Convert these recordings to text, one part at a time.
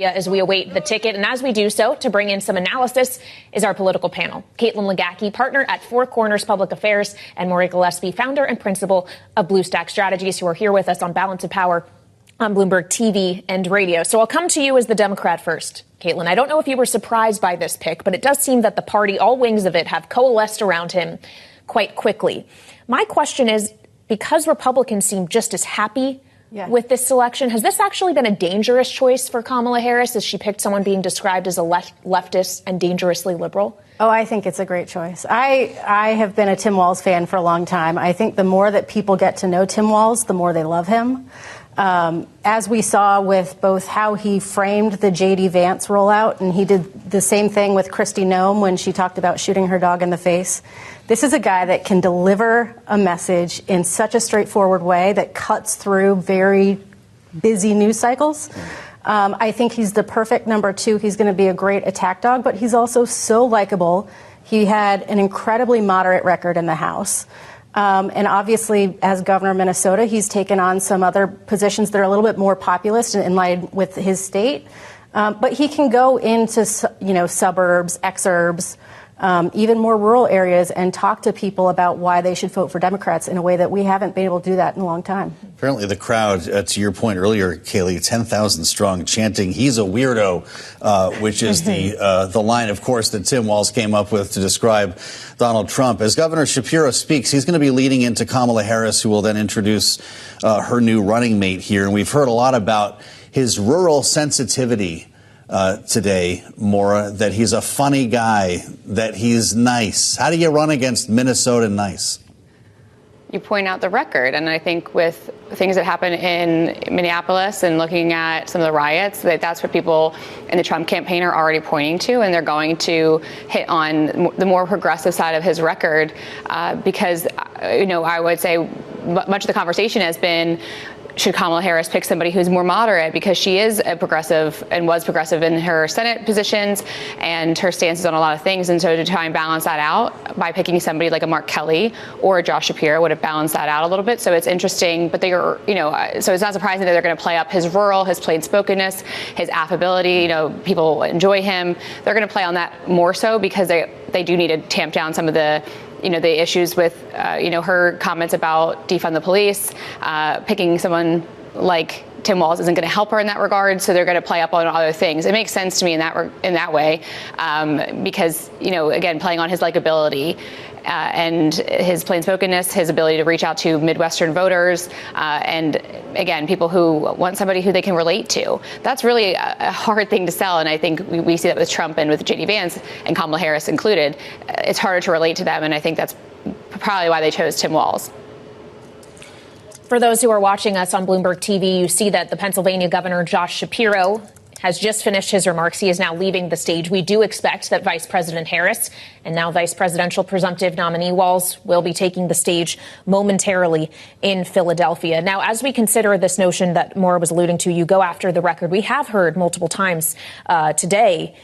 as we await the ticket. And as we do so, to bring in some analysis is our political panel. Caitlin Legacki, partner at Four Corners Public Affairs, and Maury Gillespie, founder and principal of Blue Stack Strategies, who are here with us on Balance of Power on Bloomberg TV and radio. So I'll come to you as the Democrat first. Caitlin, I don't know if you were surprised by this pick, but it does seem that the party, all wings of it, have coalesced around him quite quickly. My question is, because Republicans seem just as happy with this selection, has this actually been a dangerous choice for Kamala Harris as she picked someone being described as a leftist and dangerously liberal? Oh, I think it's a great choice. I have been a Tim Walz fan for a long time. I think the more that people get to know Tim Walz, the more they love him. As we saw with both how he framed the J.D. Vance rollout, and he did the same thing with Kristi Noem when she talked about shooting her dog in the face. This is a guy that can deliver a message in such a straightforward way that cuts through very busy news cycles. I think he's the perfect number two. He's going to be a great attack dog, but he's also so likable. He had an incredibly moderate record in the House. And obviously, as governor of Minnesota, he's taken on some other positions that are a little bit more populist and in line with his state. But he can go into, suburbs, exurbs, even more rural areas and talk to people about why they should vote for Democrats in a way that we haven't been able to do that in a long time. Apparently the crowd, to your point earlier, Kayleigh, 10,000 strong, chanting, "He's a weirdo," which is the line, of course, that Tim Walz came up with to describe Donald Trump. As Governor Shapiro speaks, he's going to be leading into Kamala Harris, who will then introduce her new running mate here. And we've heard a lot about his rural sensitivity today, Maura, that he's a funny guy, that he's nice. How do you run against Minnesota nice? You point out the record, and I think with things that happen in Minneapolis and looking at some of the riots, that's what people in the Trump campaign are already pointing to, and they're going to hit on the more progressive side of his record because, I would say much of the conversation has been, should Kamala Harris pick somebody who's more moderate, because she is a progressive and was progressive in her Senate positions and her stances on a lot of things. And so to try and balance that out by picking somebody like a Mark Kelly or a Josh Shapiro would have balanced that out a little bit. So it's interesting, but so it's not surprising that they're going to play up his rural, his plain spokenness, his affability. People enjoy him. They're going to play on that more so because they do need to tamp down some of the issues with, her comments about defund the police. Picking someone like Tim Walz isn't going to help her in that regard, so they're going to play up on other things. It makes sense to me in that way, because, again, playing on his likability and his plain-spokenness, his ability to reach out to Midwestern voters, and, again, people who want somebody who they can relate to. That's really a hard thing to sell, and I think we see that with Trump and with J.D. Vance and Kamala Harris included. It's harder to relate to them, and I think that's probably why they chose Tim Walz. For those who are watching us on Bloomberg TV, you see that the Pennsylvania Governor Josh Shapiro has just finished his remarks. He is now leaving the stage. We do expect that Vice President Harris and now Vice Presidential presumptive nominee Walz will be taking the stage momentarily in Philadelphia. Now, as we consider this notion that Maura was alluding to, you go after the record. We have heard multiple times today,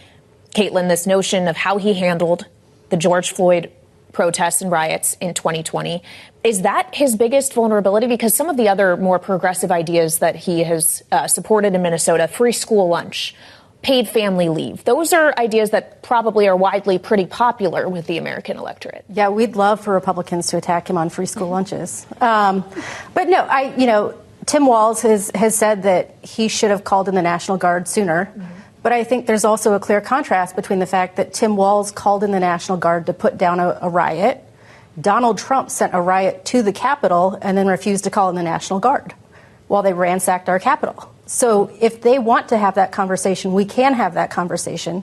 Caitlin, this notion of how he handled the George Floyd protests and riots in 2020. Is that his biggest vulnerability? Because some of the other more progressive ideas that he has supported in Minnesota, free school lunch, paid family leave, those are ideas that probably are widely pretty popular with the American electorate. Yeah, we'd love for Republicans to attack him on free school lunches. But no, Tim Walz has said that he should have called in the National Guard sooner. But I think there's also a clear contrast between the fact that Tim Walz called in the National Guard to put down a riot. Donald Trump sent a riot to the Capitol and then refused to call in the National Guard while they ransacked our Capitol. So if they want to have that conversation, we can have that conversation.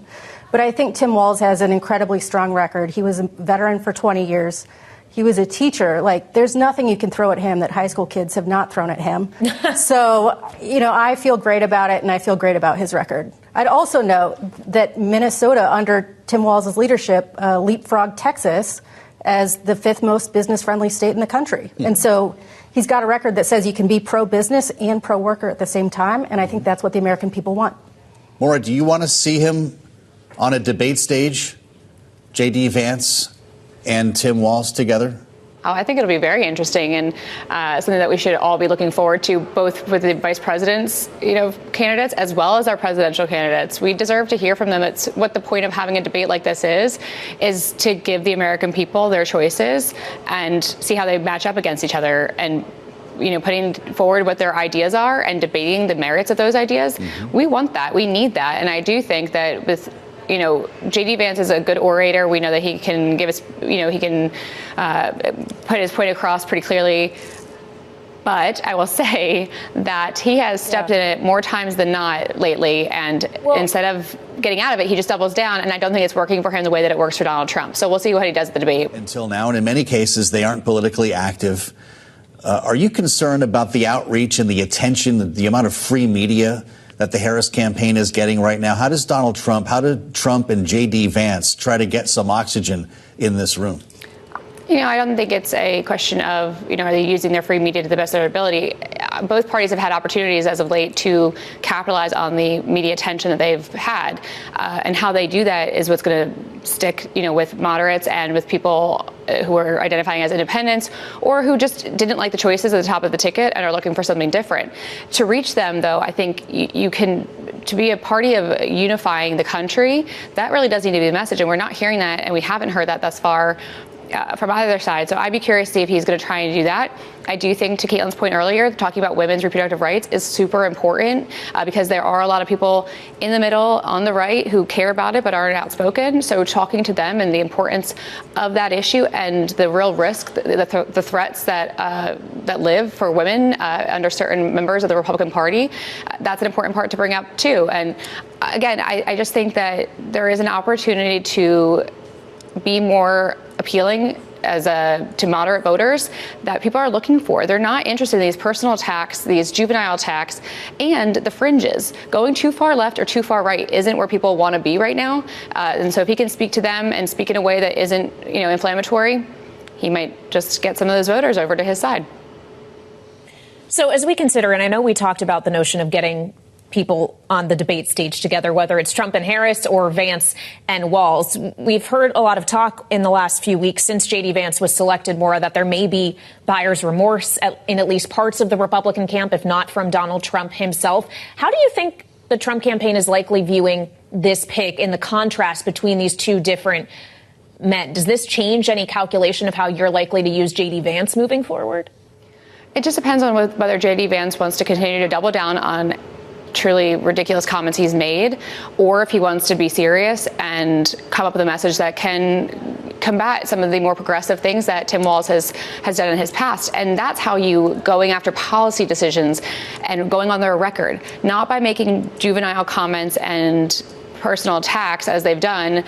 But I think Tim Walz has an incredibly strong record. He was a veteran for 20 years. He was a teacher. There's nothing you can throw at him that high school kids have not thrown at him. So, I feel great about it, and I feel great about his record. I'd also note that Minnesota, under Tim Walz's leadership, leapfrogged Texas as the fifth most business-friendly state in the country. And so he's got a record that says you can be pro-business and pro-worker at the same time, and I think that's what the American people want. Maura, do you want to see him on a debate stage, J.D. Vance and Tim Walz together? Oh, I think it'll be very interesting and something that we should all be looking forward to, both with the vice president's, candidates as well as our presidential candidates. We deserve to hear from them. It's what the point of having a debate like this is to give the American people their choices and see how they match up against each other, and putting forward what their ideas are and debating the merits of those ideas. Mm-hmm. We want that. We need that. And I do think that with J.D. Vance is a good orator. We know that he can give us, he can put his point across pretty clearly. But I will say that he has stepped in it more times than not lately. And instead of getting out of it, he just doubles down. And I don't think it's working for him the way that it works for Donald Trump. So we'll see what he does at the debate. Until now, and in many cases, they aren't politically active. Are you concerned about the outreach and the attention, the amount of free media that the Harris campaign is getting right now? How did Trump and J.D. Vance try to get some oxygen in this room? I don't think it's a question of, are they using their free media to the best of their ability? Both parties have had opportunities as of late to capitalize on the media attention that they've had. And how they do that is what's going to stick, with moderates and with people who are identifying as independents or who just didn't like the choices at the top of the ticket and are looking for something different. To reach them, though, I think you can, to be a party of unifying the country, that really does need to be the message. And we're not hearing that, and we haven't heard that thus far from either side. So I'd be curious to see if he's going to try and do that. I do think, to Caitlin's point earlier, talking about women's reproductive rights is super important because there are a lot of people in the middle, on the right, who care about it but aren't outspoken. So talking to them and the importance of that issue and the real risk, the threats that live for women under certain members of the Republican Party, that's an important part to bring up too. And again, I just think that there is an opportunity to be more appealing to moderate voters that people are looking for. They're not interested in these personal attacks, these juvenile attacks, and the fringes. Going too far left or too far right isn't where people want to be right now. And so if he can speak to them and speak in a way that isn't, inflammatory, he might just get some of those voters over to his side. So as we consider, and I know we talked about the notion of getting people on the debate stage together, whether it's Trump and Harris or Vance and Walz. We've heard a lot of talk in the last few weeks since J.D. Vance was selected, Maura, that there may be buyer's remorse in at least parts of the Republican camp, if not from Donald Trump himself. How do you think the Trump campaign is likely viewing this pick in the contrast between these two different men? Does this change any calculation of how you're likely to use J.D. Vance moving forward? It just depends on whether J.D. Vance wants to continue to double down on truly ridiculous comments he's made, or if he wants to be serious and come up with a message that can combat some of the more progressive things that Tim Walz has done in his past. And that's how you going after policy decisions and going on their record, not by making juvenile comments and personal attacks as they've done. And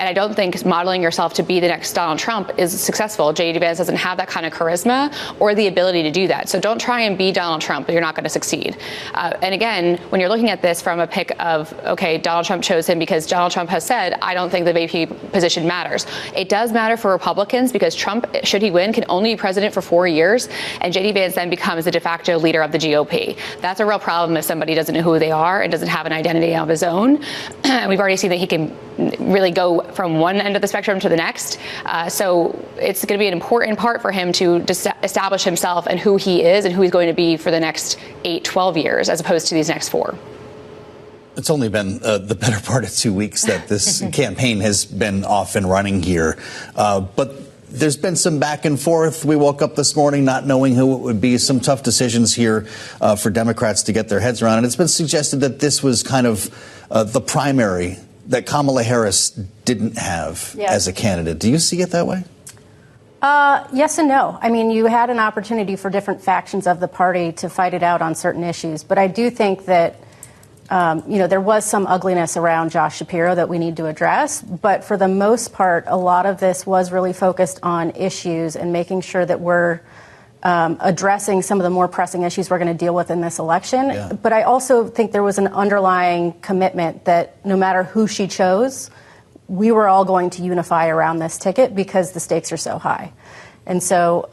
I don't think modeling yourself to be the next Donald Trump is successful. J.D. Vance doesn't have that kind of charisma or the ability to do that. So don't try and be Donald Trump, but you're not going to succeed. And again, when you're looking at this from a pick of, okay, Donald Trump chose him because Donald Trump has said, I don't think the VP position matters. It does matter for Republicans because Trump, should he win, can only be president for 4 years. And J.D. Vance then becomes the de facto leader of the GOP. That's a real problem if somebody doesn't know who they are and doesn't have an identity of his own. We've already seen that he can really go from one end of the spectrum to the next. So it's going to be an important part for him to establish himself and who he is and who he's going to be for the next 8, 12 years, as opposed to these next 4. It's only been the better part of 2 weeks that this campaign has been off and running here. But there's been some back and forth. We woke up this morning not knowing who it would be. Some tough decisions here for Democrats to get their heads around. And it's been suggested that this was kind of the primary that Kamala Harris didn't have as a candidate. Do you see it that way? Yes and no. I mean, you had an opportunity for different factions of the party to fight it out on certain issues. But I do think that, there was some ugliness around Josh Shapiro that we need to address. But for the most part, a lot of this was really focused on issues and making sure that we're addressing some of the more pressing issues we're going to deal with in this election. Yeah. But I also think there was an underlying commitment that no matter who she chose, we were all going to unify around this ticket because the stakes are so high. And so,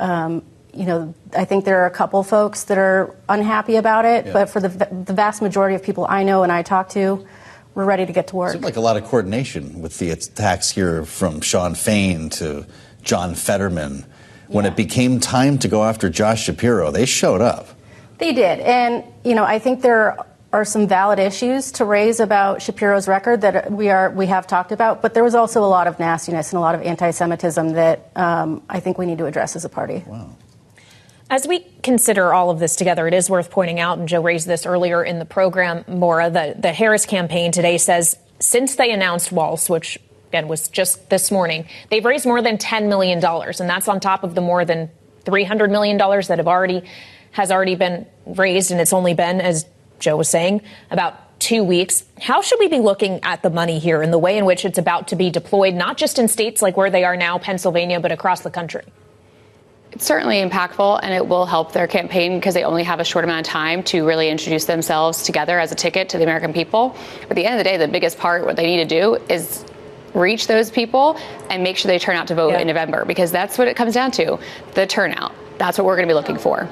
I think there are a couple folks that are unhappy about it, but for the vast majority of people I know and I talk to, we're ready to get to work. It seemed like a lot of coordination with the attacks here from Sean Fain to John Fetterman. when it became time to go after Josh Shapiro, they showed up. They did. And, I think there are some valid issues to raise about Shapiro's record that we have talked about, but there was also a lot of nastiness and a lot of anti-Semitism that I think we need to address as a party. Wow. As we consider all of this together, it is worth pointing out, and Joe raised this earlier in the program, Maura, the Harris campaign today says since they announced Walz, which again was just this morning, they've raised more than $10 million, and that's on top of the more than $300 million that has already been raised, and it's only been, as Joe was saying, about 2 weeks. How should we be looking at the money here and the way in which it's about to be deployed, not just in states like where they are now, Pennsylvania, but across the country? It's certainly impactful, and it will help their campaign because they only have a short amount of time to really introduce themselves together as a ticket to the American people. But at the end of the day, the biggest part, what they need to do is reach those people and make sure they turn out to vote in November, because that's what it comes down to, the turnout. That's what we're going to be looking for.